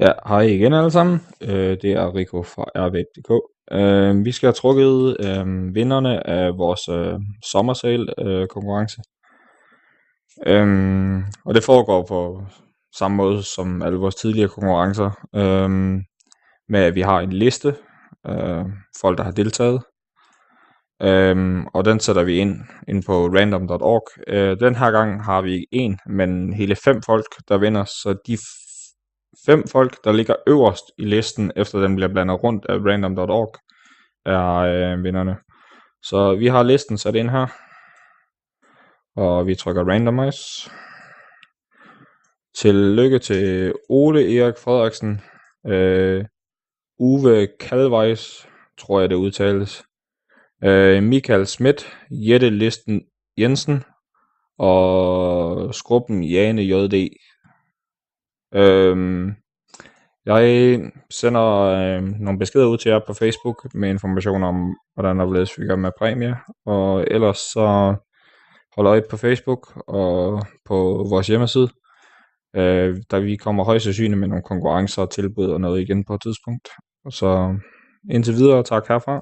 Ja, hej igen alle sammen. Det er Rico fra rv.dk. Vi skal have trukket vinderne af vores sommersale konkurrence. Og det foregår på samme måde som alle vores tidligere konkurrencer. Med at vi har en liste folk, der har deltaget. Og den sætter vi ind på random.org. Den her gang har vi ikke en, men hele 5 folk, der vinder. Så de 5 folk, der ligger øverst i listen, efter den bliver blandet rundt af random.org, er vinderne. Så vi har listen sat ind her, og vi trykker randomize. Tillykke til Ole Erik Frederiksen, Uwe Kalvejs, tror jeg det udtales, Michael Schmidt, Jette Listen Jensen og Skrubben Jane JD. Jeg sender nogle beskeder ud til jer på Facebook med information om, hvordan der bliver vi gør med præmie. Og ellers så hold øje på Facebook og på vores hjemmeside. Da vi kommer højst sandsynligt med nogle konkurrencer og tilbud og noget igen på et tidspunkt. Så indtil videre, tak herfra.